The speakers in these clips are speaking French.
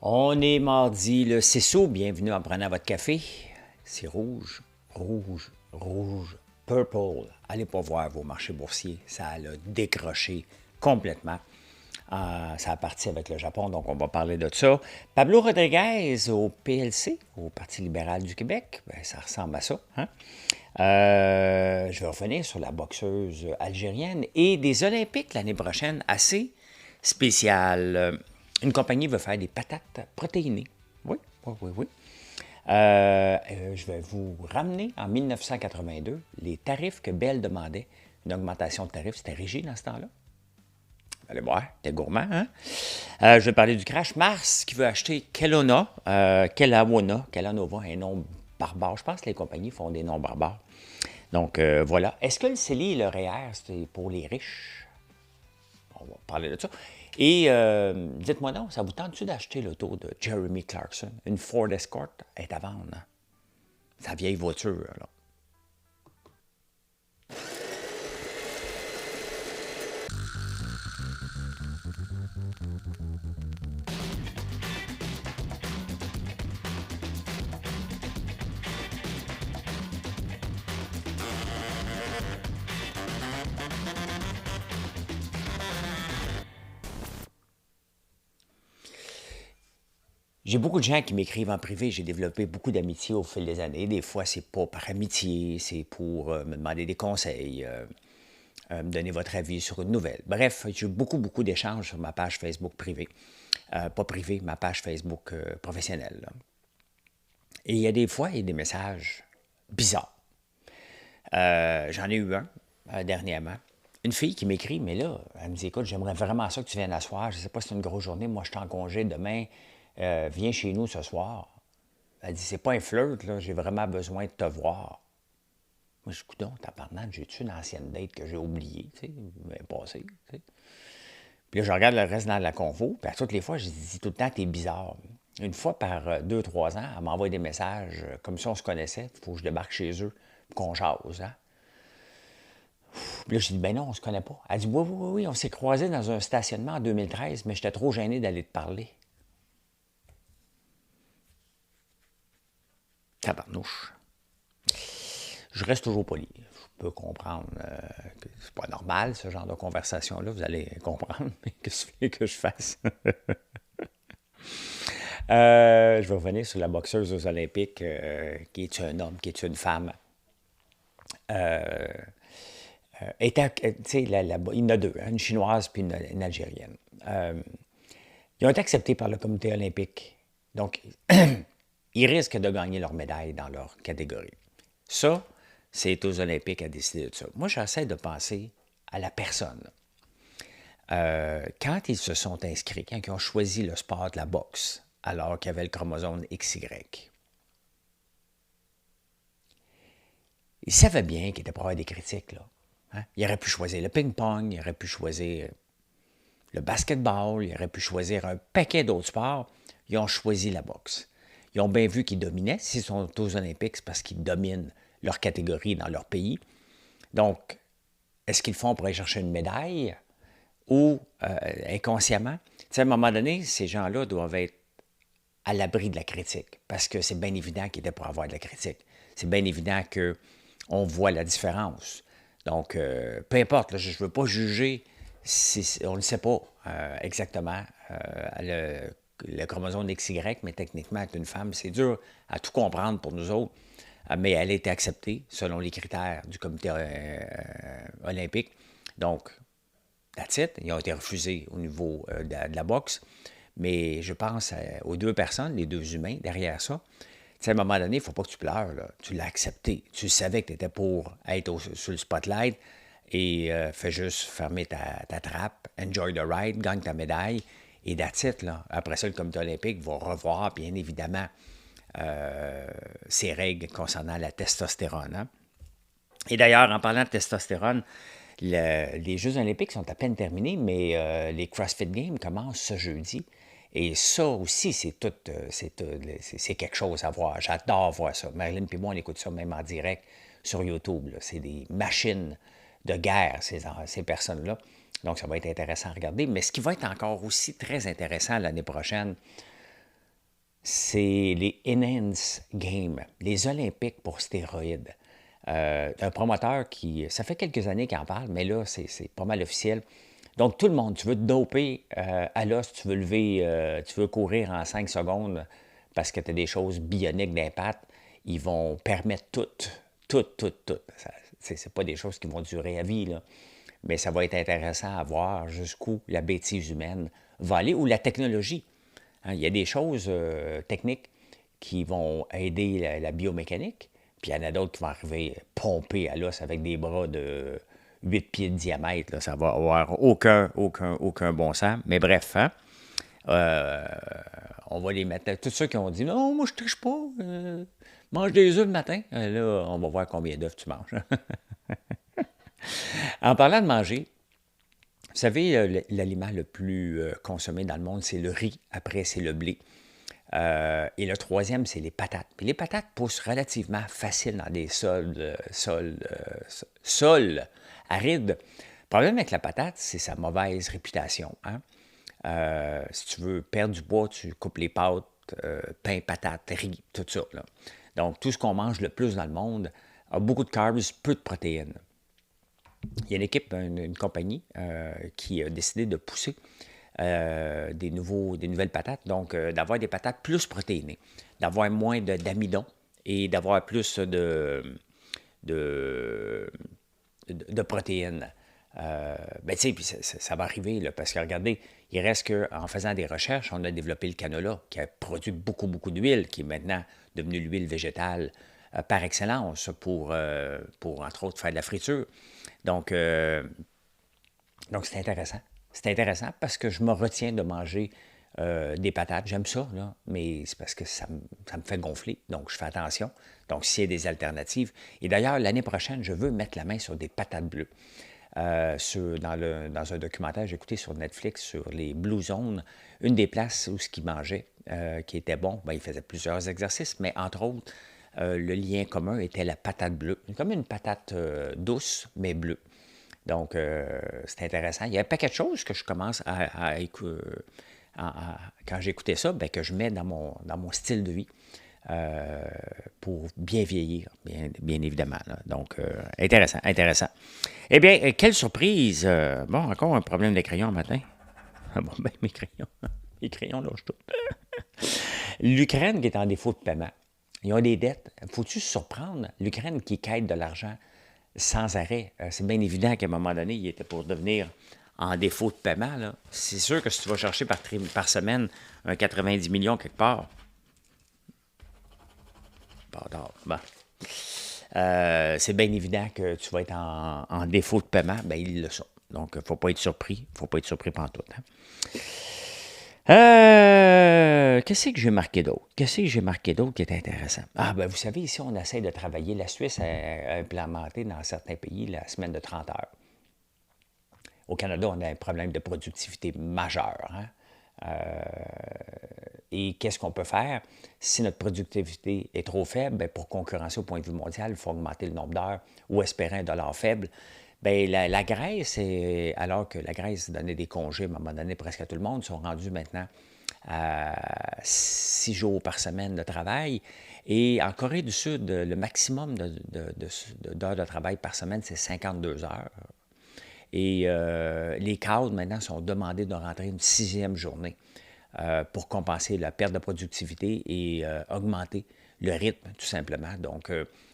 On est mardi le 6 août. Bienvenue en prenant votre café. C'est rouge, rouge, rouge, purple. Allez pas voir vos marchés boursiers. Ça l'a décroché complètement. Ça a parti avec le Japon, donc on va parler de ça. Pablo Rodriguez au PLC, au Parti libéral du Québec, ben, ça ressemble à ça. Hein? Je vais revenir sur la boxeuse algérienne et des Olympiques l'année prochaine, assez spécial. Une compagnie veut faire des patates protéinées. Oui, oui, oui, oui. Je vais vous ramener en 1982 les tarifs que Bell demandait. Une augmentation de tarifs, c'était rigide dans ce temps-là. Allez voir, t'es gourmand, hein? Je vais parler du crash. Mars qui veut acheter Kellanova, un nom barbare. Je pense que les compagnies font des noms barbares. Donc, voilà. Est-ce que le CELI et le REER, c'est pour les riches? On va parler de ça. Et dites-moi donc, ça vous tente-tu d'acheter l'auto de Jeremy Clarkson? Une Ford Escort est à vendre. Hein? Sa vieille voiture, là. J'ai beaucoup de gens qui m'écrivent en privé. J'ai développé beaucoup d'amitié au fil des années. Des fois, c'est pas par amitié, c'est pour me demander des conseils, me donner votre avis sur une nouvelle. Bref, j'ai eu beaucoup, beaucoup d'échanges sur ma page Facebook privée. Pas privée, ma page Facebook professionnelle. Là. Et il y a des fois, il y a des messages bizarres. J'en ai eu un dernièrement. Une fille qui m'écrit, mais là, elle me dit, écoute, j'aimerais vraiment ça que tu viennes asseoir. Je ne sais pas si c'est une grosse journée. Moi, je suis en congé demain. Viens chez nous ce soir. Elle dit, c'est pas un flirt, là. J'ai vraiment besoin de te voir. Moi, je dis, coudonc, tabarnak, j'ai-tu une ancienne date que j'ai oubliée, tu sais, mais passée, tu sais. Puis là, je regarde le reste dans la convo, puis à toutes les fois, je dis tout le temps que t'es bizarre. Une fois par 2, 3 ans, elle m'envoie des messages comme si on se connaissait. Il faut que je débarque chez eux, qu'on jase, hein. Puis là, je dis, ben non, on se connaît pas. Elle dit, oui, oui, oui, oui, on s'est croisés dans un stationnement en 2013, mais j'étais trop gêné d'aller te parler. Tabarnouche. Je reste toujours poli. Je peux comprendre que c'est pas normal, ce genre de conversation-là. Vous allez comprendre, mais qu'est-ce que je fasse? Je vais revenir sur la boxeuse aux Olympiques, qui est un homme, qui est une femme. Il y en a deux, hein, une chinoise puis une Algérienne. Ils ont été acceptés par le comité olympique. Donc, ils risquent de gagner leur médaille dans leur catégorie. Ça, c'est aux Olympiques à décider de ça. Moi, j'essaie de penser à la personne. Quand ils se sont inscrits, quand ils ont choisi le sport de la boxe, alors qu'il y avait le chromosome XY, ils savaient bien qu'il était pour avoir des critiques, là. Hein? Ils auraient pu choisir le ping-pong, ils auraient pu choisir le basketball, ils auraient pu choisir un paquet d'autres sports. Ils ont choisi la boxe. Ils ont bien vu qu'ils dominaient. S'ils sont aux Olympiques, c'est parce qu'ils dominent leur catégorie dans leur pays. Donc, est-ce qu'ils le font pour aller chercher une médaille ou inconsciemment? Tu sais, à un moment donné, ces gens-là doivent être à l'abri de la critique parce que c'est bien évident qu'ils étaient pour avoir de la critique. C'est bien évident qu'on voit la différence. Donc, peu importe, là, je ne veux pas juger, on ne le sait pas exactement, le chromosome XY, mais techniquement, être une femme, c'est dur à tout comprendre pour nous autres, mais elle a été acceptée selon les critères du comité olympique. Donc, that's it. Ils ont été refusés au niveau de la boxe, mais je pense aux deux personnes, les deux humains derrière ça. Tu sais, à un moment donné, il ne faut pas que tu pleures. Là. Tu l'as accepté. Tu savais que tu étais pour être sur le spotlight et fais juste fermer ta trappe, enjoy the ride, gagne ta médaille et that's it. Là. Après ça, le comité olympique va revoir, bien évidemment, ses règles concernant la testostérone. Hein? Et d'ailleurs, en parlant de testostérone, les Jeux olympiques sont à peine terminés, mais les CrossFit Games commencent ce jeudi. Et ça aussi, c'est quelque chose à voir. J'adore voir ça. Marilyn et moi, on écoute ça même en direct sur YouTube. Là. C'est des machines de guerre, ces personnes-là. Donc, ça va être intéressant à regarder. Mais ce qui va être encore aussi très intéressant l'année prochaine, c'est les Enhance Games, les Olympiques pour stéroïdes. Un promoteur qui, ça fait quelques années qu'il en parle, mais là, c'est pas mal officiel. Donc, tout le monde, tu veux te doper à l'os, tu veux lever, tu veux courir en 5 secondes parce que tu as des choses bioniques d'impact, ils vont permettre tout. C'est pas des choses qui vont durer à vie, là. Mais ça va être intéressant à voir jusqu'où la bêtise humaine va aller ou la technologie. Hein, il y a des choses techniques qui vont aider la biomécanique, puis il y en a d'autres qui vont arriver pompés à l'os avec des bras de 8 pieds de diamètre. Là. Ça va avoir aucun bon sens. Mais bref, hein, euh, on va les mettre. Tous ceux qui ont dit non, moi je triche pas, mange des œufs le matin. Là, on va voir combien d'œufs tu manges. En parlant de manger, vous savez, l'aliment le plus consommé dans le monde, c'est le riz. Après, c'est le blé. Et le troisième, c'est les patates. Puis les patates poussent relativement facile dans des sols arides. Le problème avec la patate, c'est sa mauvaise réputation. Hein? Si tu veux perdre du poids, tu coupes les pâtes, pain, patate, riz, tout ça. Là. Donc, tout ce qu'on mange le plus dans le monde a beaucoup de carbs, peu de protéines. Il y a une équipe, une compagnie qui a décidé de pousser des nouvelles patates, donc d'avoir des patates plus protéinées, d'avoir moins d'amidon et d'avoir plus de protéines. Ben, tu sais, puis ça va arriver, là, parce que regardez, il reste qu'en faisant des recherches, on a développé le canola, qui a produit beaucoup d'huile, qui est maintenant devenue l'huile végétale par excellence pour, entre autres, faire de la friture. Donc, donc c'est intéressant. C'est intéressant parce que je me retiens de manger des patates. J'aime ça, là, mais c'est parce que ça me fait gonfler. Donc, je fais attention. Donc, s'il y a des alternatives. Et d'ailleurs, l'année prochaine, je veux mettre la main sur des patates bleues. Dans un documentaire que j'ai écouté sur Netflix sur les Blue Zones, une des places où ce qu'ils mangeaient, qui était bon, ben, ils faisaient plusieurs exercices, mais entre autres, le lien commun était la patate bleue. Comme une patate douce, mais bleue. Donc, c'est intéressant. Il y a un paquet de choses que je commence à quand j'écoutais ça, bien, que je mets dans mon style de vie pour bien vieillir, bien évidemment. Là. Donc, intéressant. Eh bien, quelle surprise! Bon, encore un problème de crayon le matin. Ah bon, ben, mes crayons lâchent tout. L'Ukraine qui est en défaut de paiement. Ils ont des dettes. Faut-tu se surprendre? L'Ukraine qui quête de l'argent sans arrêt. C'est bien évident qu'à un moment donné, il était pour devenir en défaut de paiement. Là. C'est sûr que si tu vas chercher par semaine un 90 millions quelque part, bon. C'est bien évident que tu vas être en défaut de paiement. Bien, ils le sont. Donc, il ne faut pas être surpris. Il ne faut pas être surpris pantoute. Hein. Qu'est-ce que j'ai marqué d'autre? Qu'est-ce que j'ai marqué d'autre qui est intéressant? Ah, ben vous savez, ici, on essaie de travailler. La Suisse a implémenté dans certains pays la semaine de 30 heures. Au Canada, on a un problème de productivité majeur. Hein? Et qu'est-ce qu'on peut faire? Si notre productivité est trop faible, bien, pour concurrencer au point de vue mondial, il faut augmenter le nombre d'heures ou espérer un dollar faible. Bien, la Grèce, alors que la Grèce donnait des congés à un moment donné presque à tout le monde, sont rendus maintenant à 6 jours par semaine de travail. Et en Corée du Sud, le maximum d'heures de travail par semaine, c'est 52 heures. Et les cadres, maintenant, sont demandés de rentrer une 6e journée pour compenser la perte de productivité et augmenter le rythme, tout simplement. Donc,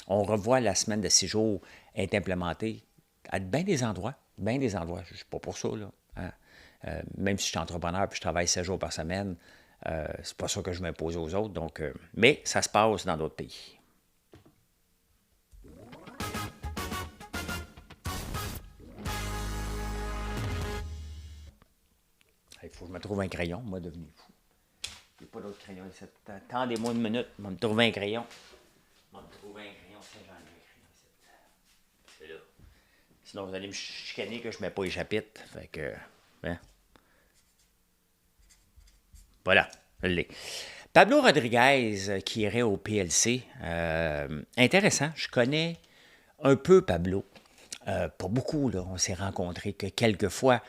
on revoit la semaine de 6 jours être implémentée à bien des endroits. Je ne suis pas pour ça, là. Hein? Même si je suis entrepreneur et je travaille 7 jours par semaine, c'est pas ça que je m'impose aux autres. Donc, mais ça se passe dans d'autres pays. Il faut que je me trouve un crayon, moi, devenu fou. Il n'y a pas d'autre crayon ici. Attendez-moi une minute, je vais me trouver un crayon. Je vais me trouver un crayon, c'est j'en ai un crayon ici. C'est là. Sinon, vous allez me chicaner que je ne mets pas les chapitres. Fait que, hein. Voilà, je l'ai. Pablo Rodriguez, qui irait au PLC. Intéressant. Je connais un peu Pablo. Pas beaucoup, là. On s'est rencontrés que quelques fois.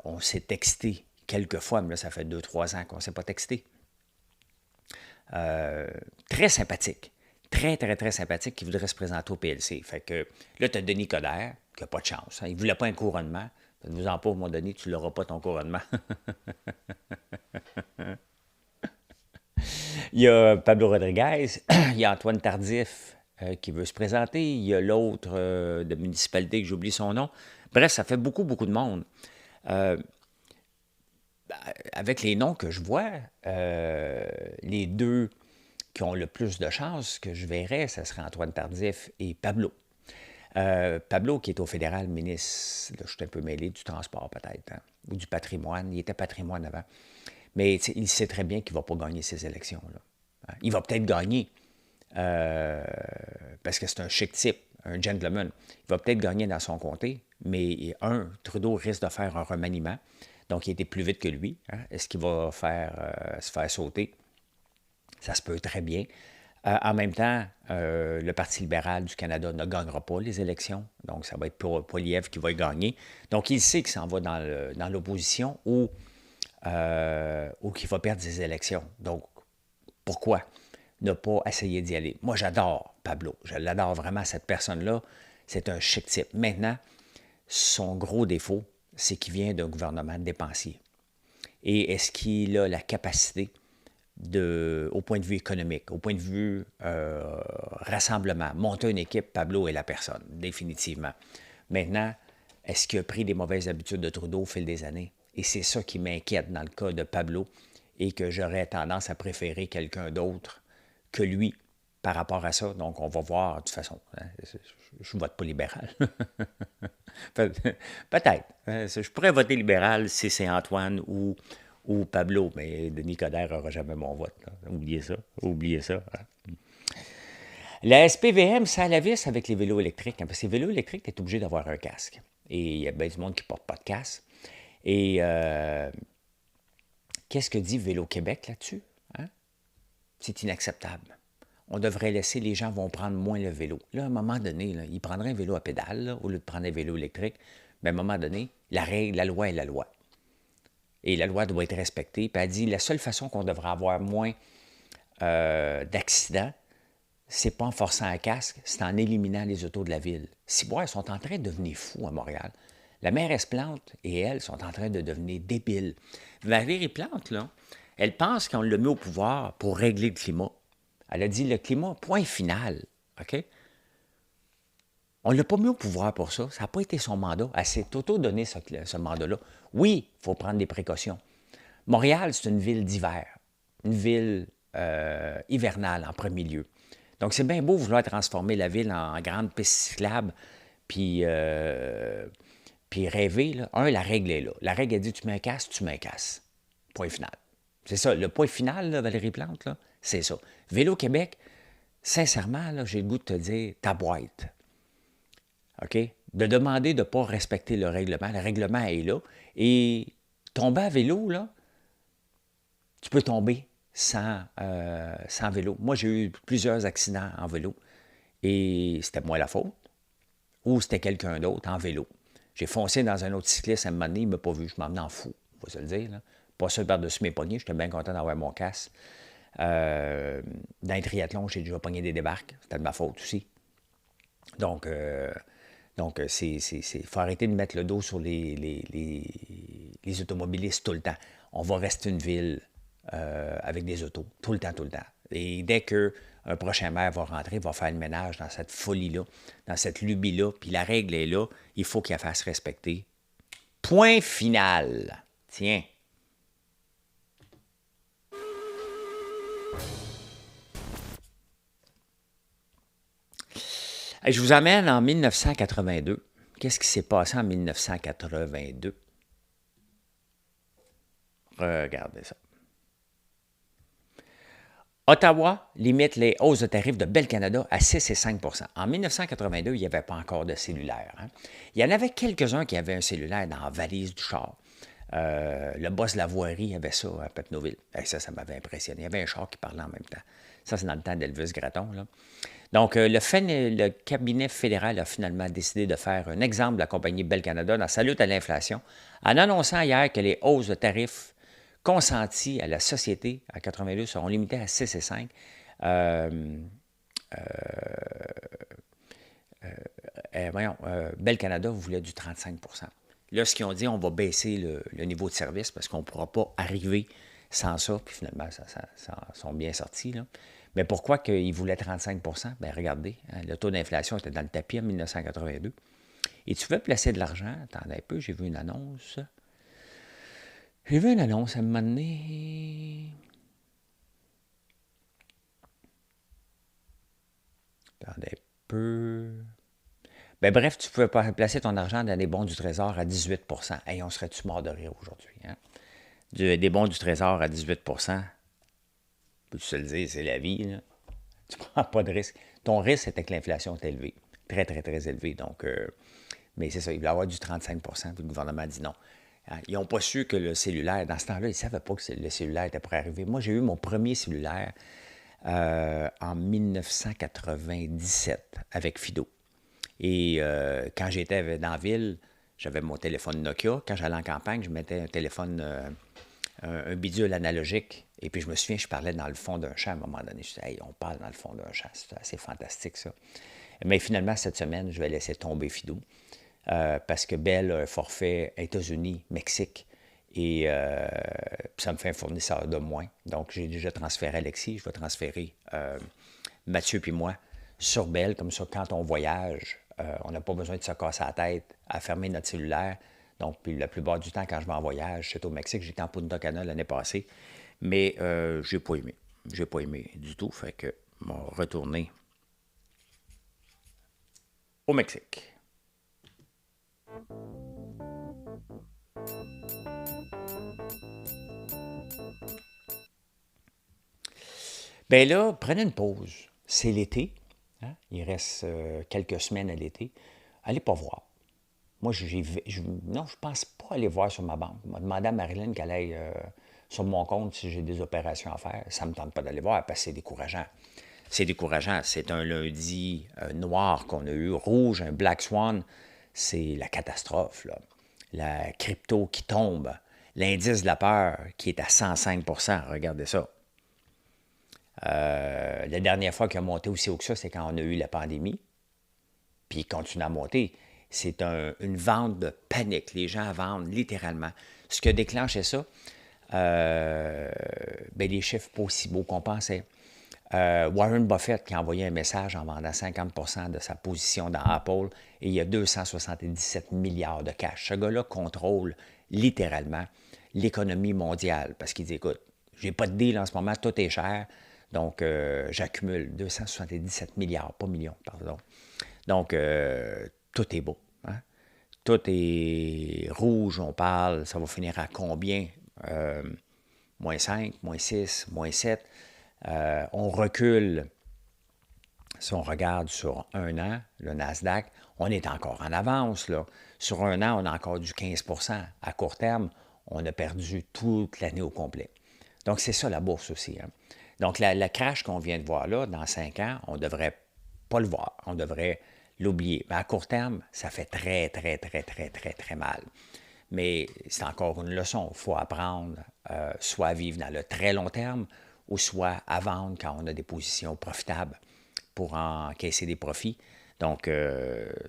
On s'est texté quelques fois, mais là, ça fait 2-3 ans qu'on ne s'est pas texté. très sympathique. Très, très, très sympathique qui voudrait se présenter au PLC. Fait que là, tu as Denis Coderre, qui n'a pas de chance. Hein. Il ne voulait pas un couronnement. Faites-vous-en pas, à un moment donné, tu ne l'auras pas ton couronnement. Il y a Pablo Rodriguez, il y a Antoine Tardif qui veut se présenter, il y a l'autre de municipalité que j'oublie son nom. Bref, ça fait beaucoup, beaucoup de monde. Avec les noms que je vois, les deux qui ont le plus de chances que je verrais, ce serait Antoine Tardif et Pablo. Pablo, qui est au fédéral ministre, là, je suis un peu mêlé du transport peut-être, hein, ou du patrimoine. Il était patrimoine avant. Mais il sait très bien qu'il ne va pas gagner ces élections-là. Hein. Il va peut-être gagner, parce que c'est un chic type, un gentleman. Il va peut-être gagner dans son comté, mais Trudeau risque de faire un remaniement. Donc, il était plus vite que lui. Hein. Est-ce qu'il va se faire sauter? Ça se peut très bien. En même temps, le Parti libéral du Canada ne gagnera pas les élections. Donc, ça va être Poilievre qui va y gagner. Donc, il sait qu'il s'en va dans l'opposition ou qu'il va perdre des élections. Donc, pourquoi ne pas essayer d'y aller? Moi, j'adore Pablo. Je l'adore vraiment, cette personne-là. C'est un chic type. Maintenant, son gros défaut, c'est qu'il vient d'un gouvernement dépensier. Et est-ce qu'il a la capacité au point de vue économique, au point de vue rassemblement, monter une équipe, Pablo est la personne, définitivement. Maintenant, est-ce qu'il a pris des mauvaises habitudes de Trudeau au fil des années? Et c'est ça qui m'inquiète dans le cas de Pablo et que j'aurais tendance à préférer quelqu'un d'autre que lui par rapport à ça. Donc, on va voir de toute façon. Hein, je ne vote pas libéral. Peut-être. Je pourrais voter libéral si c'est Antoine ou Pablo, mais Denis Coderre n'aura jamais mon vote. Là. Oubliez ça. Oubliez ça. Hein. La SPVM, ça a la vis avec les vélos électriques. Hein, parce que les vélos électriques, tu es obligé d'avoir un casque. Et il y a bien du monde qui ne porte pas de casque. Et qu'est-ce que dit Vélo Québec là-dessus? Hein? C'est inacceptable. On devrait laisser, les gens vont prendre moins le vélo. Là, à un moment donné, là, ils prendraient un vélo à pédale là, au lieu de prendre un vélo électrique. Mais à un moment donné, la règle, la loi est la loi. Et la loi doit être respectée. Puis elle dit, la seule façon qu'on devrait avoir moins d'accidents, c'est pas en forçant un casque, c'est en éliminant les autos de la ville. Si ils sont en train de devenir fous à Montréal. La mairesse Plante et elle sont en train de devenir débiles. Valérie Plante, là, elle pense qu'on l'a mis au pouvoir pour régler le climat. Elle a dit le climat, point final. OK? On ne l'a pas mis au pouvoir pour ça. Ça n'a pas été son mandat. Elle s'est auto-donné ce mandat-là. Oui, il faut prendre des précautions. Montréal, c'est une ville d'hiver. Une ville hivernale en premier lieu. Donc, c'est bien beau vouloir transformer la ville en grande piste cyclable, puis rêver. Là. La règle est là. La règle, elle dit, tu mets un casque, tu mets un casque. Point final. C'est ça. Le point final, là, Valérie Plante, là, c'est ça. Vélo Québec, sincèrement, là, j'ai le goût de te dire, ta boîte. OK? De demander de ne pas respecter le règlement. Le règlement est là. Et tomber à vélo, là, tu peux tomber sans vélo. Moi, j'ai eu plusieurs accidents en vélo. Et c'était moi la faute. Ou c'était quelqu'un d'autre en vélo. J'ai foncé dans un autre cycliste à un moment donné, il ne m'a pas vu. Je m'en fous, on va se le dire. Là. Pas ça par-dessus mes poignets. J'étais bien content d'avoir mon casque. Dans les triathlons, j'ai déjà pogné des débarques. C'était de ma faute aussi. Donc, il faut arrêter de mettre le dos sur les automobilistes tout le temps. On va rester une ville avec des autos, tout le temps, tout le temps. Et dès qu'un prochain maire va rentrer, il va faire le ménage dans cette folie-là, dans cette lubie-là, puis la règle est là, il faut qu'il la fasse respecter. Point final. Tiens. Je vous amène en 1982. Qu'est-ce qui s'est passé en 1982? Regardez ça. Ottawa limite les hausses de tarifs de Bell Canada à 6 et 5 %. En 1982, il n'y avait pas encore de cellulaire. Hein. Il y en avait quelques-uns qui avaient un cellulaire dans la valise du char. Le boss de la voirie avait ça à Papineauville. Ça m'avait impressionné. Il y avait un char qui parlait en même temps. Ça, c'est dans le temps d'Elvis Gratton. Là. Donc, le cabinet fédéral a finalement décidé de faire un exemple de la compagnie Bell Canada dans sa lutte à l'inflation en annonçant hier que les hausses de tarifs consentis à la société à 82 seront limités à 6,5. Bell Canada voulait du 35 %. Là, ce qu'ils ont dit, on va baisser le niveau de service parce qu'on ne pourra pas arriver sans ça. Puis finalement, ça sont bien sortis. Là. Mais pourquoi qu'ils voulaient 35 %? Bien, regardez, hein, le taux d'inflation était dans le tapis en 1982. Et tu veux placer de l'argent? Attendez un peu, j'ai vu une annonce. J'ai vu une annonce à un moment donné. Attendez un peu. Ben bref, tu pouvais placer ton argent dans des bons du Trésor à 18 %. Hey, on serait-tu mort de rire aujourd'hui? Hein? Des bons du Trésor à 18 %. Peux-tu te le dire, c'est la vie. Là. Tu ne prends pas de risque. Ton risque, c'était que l'inflation est élevée. Très, très, très élevée. Donc, mais c'est ça, il voulait avoir du 35 % puis le gouvernement a dit non. Hein? Ils n'ont pas su que le cellulaire, dans ce temps-là, ils ne savaient pas que le cellulaire était prêt à arriver. Moi, j'ai eu mon premier cellulaire en 1997 avec Fido. Et quand j'étais dans la ville, j'avais mon téléphone Nokia. Quand j'allais en campagne, je mettais un téléphone, un bidule analogique. Et puis je me souviens, je parlais dans le fond d'un champ à un moment donné. Je disais, hey, on parle dans le fond d'un champ. C'est assez fantastique, ça. Mais finalement, cette semaine, je vais laisser tomber Fido. Parce que Bell a un forfait États-Unis, Mexique. Et ça me fait un fournisseur de moins. Donc, j'ai déjà transféré Alexis. Je vais transférer Mathieu puis moi sur Bell. Comme ça, quand on voyage, on n'a pas besoin de se casser la tête à fermer notre cellulaire. Donc, puis la plupart du temps, quand je vais en voyage, j'étais au Mexique, j'étais en Punta Cana l'année passée. Mais je n'ai pas aimé. Je n'ai pas aimé du tout. Fait que je vais retourner au Mexique. Bien là, prenez une pause. C'est l'été. Hein? Il reste quelques semaines à l'été. Allez pas voir. Moi, non, je pense pas aller voir sur ma banque. Je vais demander à Marilyn qu'elle aille sur mon compte si j'ai des opérations à faire. Ça ne me tente pas d'aller voir parce que c'est décourageant. C'est décourageant. C'est un lundi noir qu'on a eu, rouge, un Black Swan. C'est la catastrophe, là. La crypto qui tombe. L'indice de la peur qui est à 105 %. Regardez ça. La dernière fois qu'il a monté aussi haut que ça, c'est quand on a eu la pandémie. Puis il continue à monter. C'est une vente de panique. Les gens vendent littéralement. Ce qui a déclenché ça, les chiffres pas aussi beaux qu'on pensait. Warren Buffett qui a envoyé un message en vendant 50 % de sa position dans Apple et il y a 277 milliards de cash. Ce gars-là contrôle littéralement l'économie mondiale parce qu'il dit, écoute, j'ai pas de deal en ce moment, tout est cher, donc j'accumule 277 milliards, pas millions, pardon. Donc, tout est beau. Hein? Tout est rouge, on parle, ça va finir à combien? Moins 5, moins 6, moins 7. On recule, si on regarde sur un an, le Nasdaq, on est encore en avance. Là. Sur un an, on a encore du 15 %. À court terme, on a perdu toute l'année au complet. Donc, c'est ça la bourse aussi. Hein? Donc, la crash qu'on vient de voir là, dans 5 ans, on ne devrait pas le voir. On devrait l'oublier. Mais à court terme, ça fait très, très, très, très, très, très mal. Mais c'est encore une leçon. Il faut apprendre soit à vivre dans le très long terme ou soit à vendre quand on a des positions profitables pour encaisser des profits. Donc,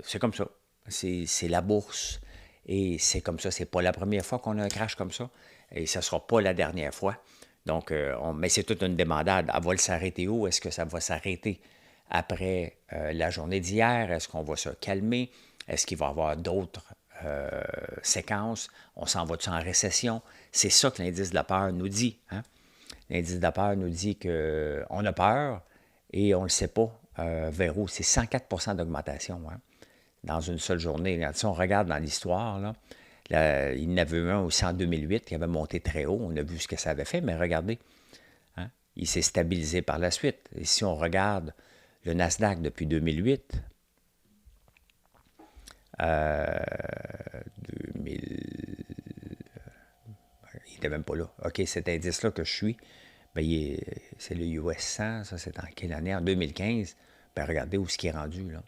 c'est comme ça. C'est la bourse et c'est comme ça. C'est pas la première fois qu'on a un crash comme ça et ce ne sera pas la dernière fois. Donc, mais c'est toute une demandade. Elle va s'arrêter où? Est-ce que ça va s'arrêter après la journée d'hier? Est-ce qu'on va se calmer? Est-ce qu'il va y avoir d'autres séquences? On s'en va-tu en récession? C'est ça que l'indice de la peur nous dit. Hein? L'indice de la peur nous dit qu'on a peur et on ne le sait pas vers où. C'est 104 % d'augmentation hein, dans une seule journée. Si on regarde dans l'histoire, là, il y en avait eu un aussi en 2008 qui avait monté très haut. On a vu ce que ça avait fait, mais regardez, hein, il s'est stabilisé par la suite. Et si on regarde le Nasdaq depuis 2008, 2000, il n'était même pas là. OK, cet indice-là que je suis, ben, c'est le US 100, ça c'est en quelle année? En 2015. Ben, regardez où ce qui est rendu. Là.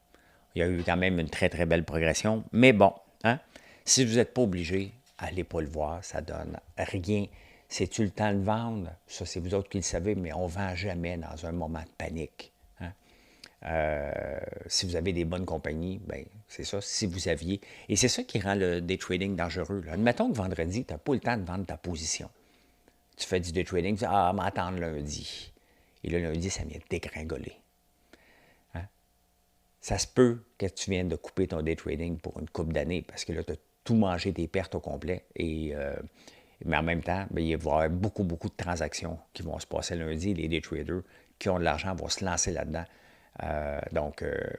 Il y a eu quand même une très, très belle progression. Mais bon, hein, si vous n'êtes pas obligé, allez pas le voir, ça donne rien. C'est-tu le temps de vendre? Ça, c'est vous autres qui le savez, mais on ne vend jamais dans un moment de panique. Hein? Si vous avez des bonnes compagnies, ben c'est ça, si vous aviez. Et c'est ça qui rend le day trading dangereux. Là. Admettons que vendredi, tu n'as pas le temps de vendre ta position. Tu fais du day trading, tu dis, ah, m'attendre lundi. Et le lundi, ça vient de dégringoler. Hein? Ça se peut que tu viennes de couper ton day trading pour une couple d'années parce que là, tu as tout mangé tes pertes au complet. Mais en même temps, ben, il va y avoir beaucoup, beaucoup de transactions qui vont se passer lundi. Les day traders qui ont de l'argent vont se lancer là-dedans.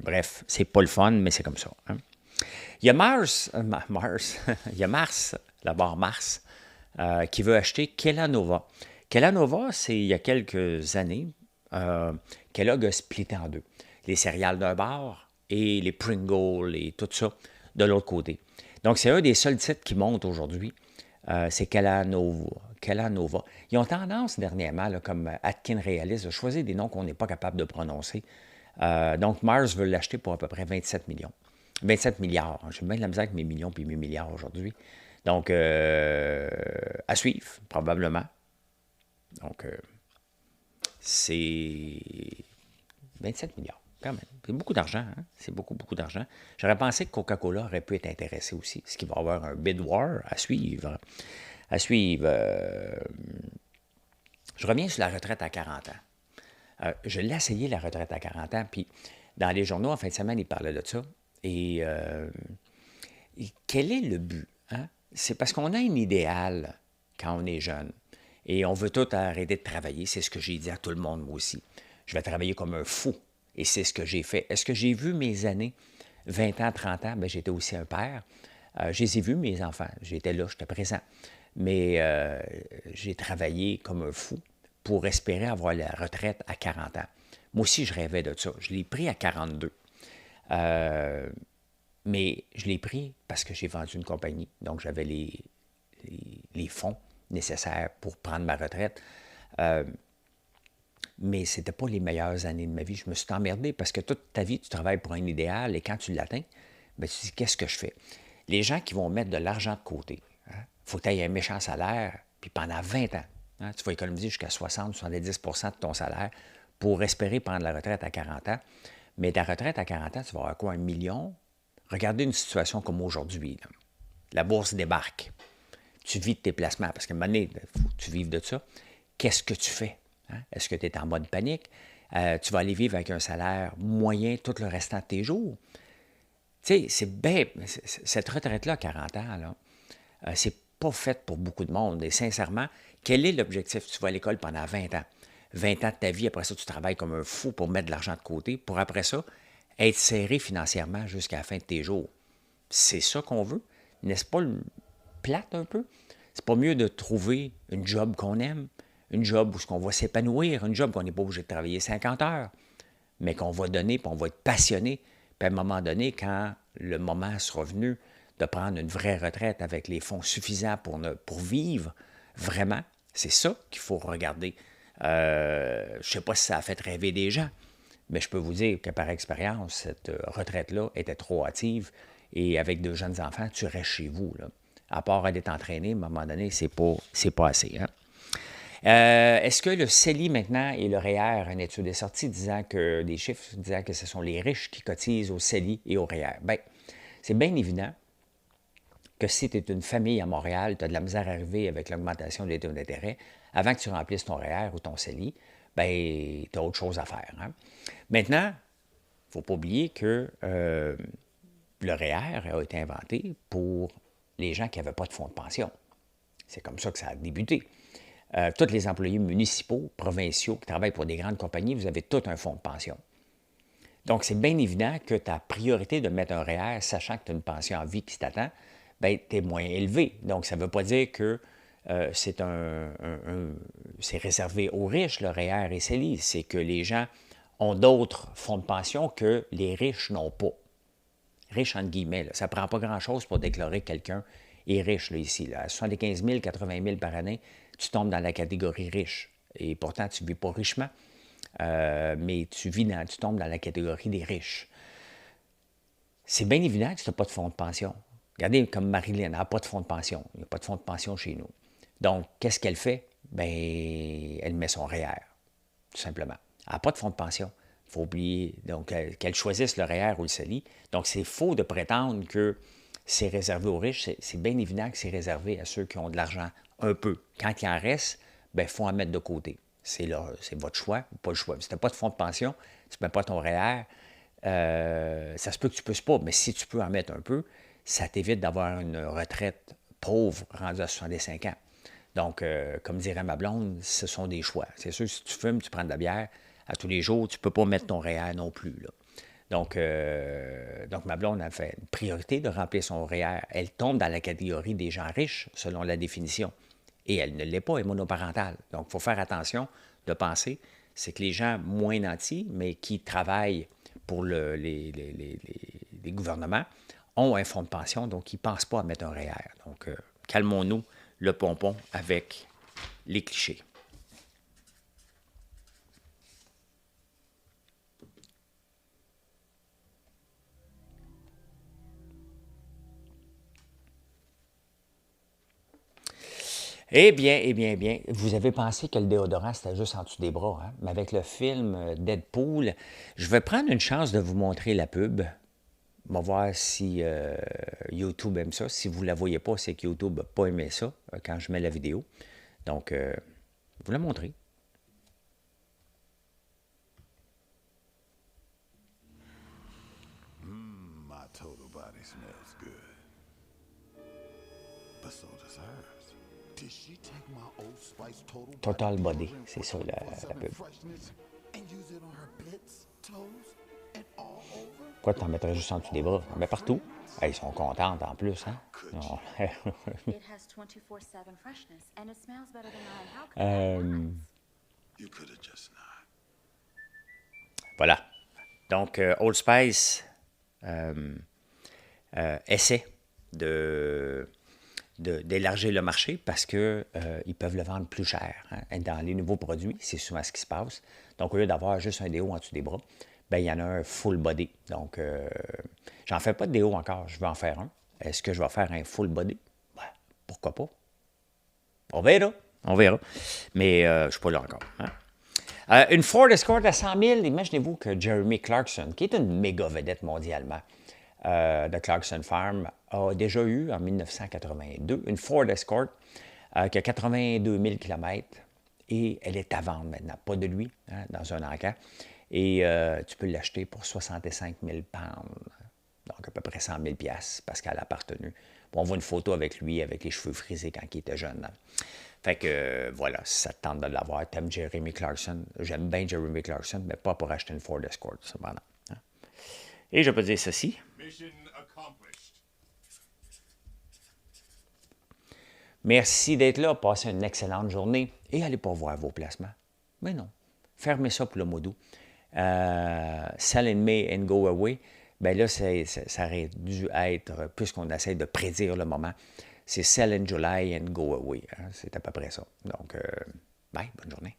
Bref, c'est pas le fun, mais c'est comme ça. Hein? Il y a il y a Mars, la barre Mars, qui veut acheter Kellanova. Kellanova, c'est il y a quelques années, Kellogg a splitté en deux. Les céréales d'un bord et les Pringles et tout ça de l'autre côté. Donc, c'est un des seuls titres qui monte aujourd'hui. C'est Kellanova. Ils ont tendance dernièrement, là, comme Atkin Realis, à choisir des noms qu'on n'est pas capable de prononcer. Donc, Mars veut l'acheter pour à peu près 27 millions. 27 milliards. J'ai bien de la misère avec mes millions et mes milliards aujourd'hui. Donc, à suivre, probablement. Donc, c'est 27 milliards, quand même. C'est beaucoup d'argent, hein? C'est beaucoup, beaucoup d'argent. J'aurais pensé que Coca-Cola aurait pu être intéressé aussi, ce qui va avoir un bid war à suivre. À suivre. Je reviens sur la retraite à 40 ans. Je l'ai essayé, la retraite à 40 ans, puis dans les journaux, en fin de semaine, ils parlaient de ça. Et quel est le but? Hein? C'est parce qu'on a un idéal quand on est jeune. Et on veut tout arrêter de travailler. C'est ce que j'ai dit à tout le monde, moi aussi. Je vais travailler comme un fou. Et c'est ce que j'ai fait. Est-ce que j'ai vu mes années, 20 ans, 30 ans? Bien, j'étais aussi un père. Je les ai vus, mes enfants. J'étais là, j'étais présent. Mais j'ai travaillé comme un fou pour espérer avoir la retraite à 40 ans. Moi aussi, je rêvais de ça. Je l'ai pris à 42. Mais je l'ai pris parce que j'ai vendu une compagnie. Donc, j'avais les fonds nécessaires pour prendre ma retraite. Mais ce n'était pas les meilleures années de ma vie. Je me suis emmerdé parce que toute ta vie, tu travailles pour un idéal et quand tu l'atteins, ben, tu te dis, qu'est-ce que je fais? Les gens qui vont mettre de l'argent de côté, il faut que tu aies un méchant salaire, puis pendant 20 ans, tu vas économiser jusqu'à 60-70 de ton salaire pour espérer prendre la retraite à 40 ans. Mais ta retraite à 40 ans, tu vas avoir quoi, 1 million? Regardez une situation comme aujourd'hui. Là. La bourse débarque. Tu vis de tes placements, parce qu'à un moment donné, il faut que tu vives de ça. Qu'est-ce que tu fais? Hein? Est-ce que tu es en mode panique? Tu vas aller vivre avec un salaire moyen tout le restant de tes jours? Tu sais, c'est bien. Cette retraite-là, à 40 ans, là, c'est pas faite pour beaucoup de monde. Et sincèrement, quel est l'objectif? Tu vas à l'école pendant 20 ans. 20 ans de ta vie, après ça, tu travailles comme un fou pour mettre de l'argent de côté, pour après ça, être serré financièrement jusqu'à la fin de tes jours. C'est ça qu'on veut? N'est-ce pas plate un peu? C'est pas mieux de trouver une job qu'on aime, une job où on va s'épanouir, une job qu'on n'est pas obligé de travailler 50 heures, mais qu'on va donner, puis on va être passionné. Puis à un moment donné, quand le moment sera venu de prendre une vraie retraite avec les fonds suffisants pour vivre vraiment, c'est ça qu'il faut regarder. Je ne sais pas si ça a fait rêver des gens, mais je peux vous dire que par expérience, cette retraite-là était trop hâtive et avec de jeunes enfants, tu restes chez vous. Là. À part d'être entraîné, à un moment donné, c'est pas assez. Hein? Est-ce que le CELI maintenant et le REER, une étude est sortie disant que des chiffres disant que ce sont les riches qui cotisent au CELI et au REER? Bien, c'est bien évident que si tu es une famille à Montréal, tu as de la misère à arriver avec l'augmentation des taux d'intérêt, avant que tu remplisses ton REER ou ton CELI, bien, tu as autre chose à faire. Hein? Maintenant, il ne faut pas oublier que le REER a été inventé pour les gens qui n'avaient pas de fonds de pension. C'est comme ça que ça a débuté. Tous les employés municipaux, provinciaux qui travaillent pour des grandes compagnies, vous avez tout un fonds de pension. Donc, c'est bien évident que ta priorité de mettre un REER, sachant que tu as une pension en vie qui t'attend, bien, tu es moins élevé. Donc, ça ne veut pas dire que c'est réservé aux riches, le REER et CELI. C'est que les gens ont d'autres fonds de pension que les riches n'ont pas. Riche, entre guillemets, là. Ça ne prend pas grand-chose pour déclarer que quelqu'un est riche, là, ici. Là. À 75 000, 80 000 par année, tu tombes dans la catégorie riche. Et pourtant, tu ne vis pas richement, mais tu tombes dans la catégorie des riches. C'est bien évident que tu n'as pas de fonds de pension. Regardez comme Marilyn, elle n'a pas de fonds de pension. Il n'y a pas de fonds de pension chez nous. Donc, qu'est-ce qu'elle fait? Bien, elle met son REER, tout simplement. Elle n'a pas de fonds de pension. Il faut oublier. Donc, qu'elle choisisse le REER ou le CELI. Donc, c'est faux de prétendre que c'est réservé aux riches. C'est bien évident que c'est réservé à ceux qui ont de l'argent un peu. Quand il en reste, bien, il faut en mettre de côté. C'est votre choix, pas le choix. Si tu n'as pas de fonds de pension, tu ne mets pas ton REER, ça se peut que tu ne puisses pas, mais si tu peux en mettre un peu, ça t'évite d'avoir une retraite pauvre rendue à 65 ans. Donc, comme dirait ma blonde, ce sont des choix. C'est sûr, si tu fumes, tu prends de la bière à tous les jours, tu ne peux pas mettre ton REER non plus, là. Donc, ma blonde a fait une priorité de remplir son REER. Elle tombe dans la catégorie des gens riches, selon la définition. Et elle ne l'est pas, elle est monoparentale. Donc, il faut faire attention de penser, c'est que les gens moins nantis, mais qui travaillent pour les gouvernements, ont un fonds de pension, donc ils ne pensent pas à mettre un REER. Donc, calmons-nous le pompon avec les clichés. Eh bien, vous avez pensé que le déodorant, c'était juste en dessous des bras, hein? Mais avec le film Deadpool, je vais prendre une chance de vous montrer la pub. On va voir si YouTube aime ça. Si vous ne la voyez pas, c'est que YouTube n'a pas aimé ça quand je mets la vidéo. Donc, vous la montrez. My total body smells good. But so does hers. Did she take my Old Spice Total Body Body, deodorant c'est for ça la 24/7 pub. freshness and use it on her pits, toes, and all over? Pourquoi tu t'en mettrais juste en dessous des bras? Mais partout. Hey, ils sont contentes en plus, hein? Non. It has 24/7 freshness and it smells better than mine. How could that not? You could have just not. Voilà. Donc, Old Spice essaie d'élargir le marché parce qu'ils peuvent le vendre plus cher, hein. Dans les nouveaux produits, c'est souvent ce qui se passe. Donc, au lieu d'avoir juste un déo en dessous des bras, ben, il y en a un full body. Donc, j'en fais pas de déo encore. Je vais en faire un. Est-ce que je vais faire un full body? Ben, pourquoi pas? On verra. On verra. Mais je ne suis pas là encore, hein. Une Ford Escort à 100 000, imaginez-vous que Jeremy Clarkson, qui est une méga vedette mondialement de Clarkson Farm, a déjà eu en 1982 une Ford Escort qui a 82 000 km et elle est à vendre maintenant, pas de lui, hein, dans un encan. Et tu peux l'acheter pour 65 000 pounds, donc à peu près 100 000 parce qu'elle a appartenu. Bon, on voit une photo avec lui, avec les cheveux frisés quand il était jeune, hein. Fait que voilà, si ça te tente de l'avoir, t'aimes Jeremy Clarkson. J'aime bien Jeremy Clarkson, mais pas pour acheter une Ford Escort, cependant, hein. Et je peux dire ceci. Mission accomplished. Merci d'être là, passez une excellente journée et allez pas voir vos placements. Mais non, fermez ça pour le mois d'août. Sell in May and go away, bien là, ça aurait dû être, puisqu'on essaie de prédire le moment, c'est Sell in July and go away, hein. C'est à peu près ça. Donc, bye, bonne journée.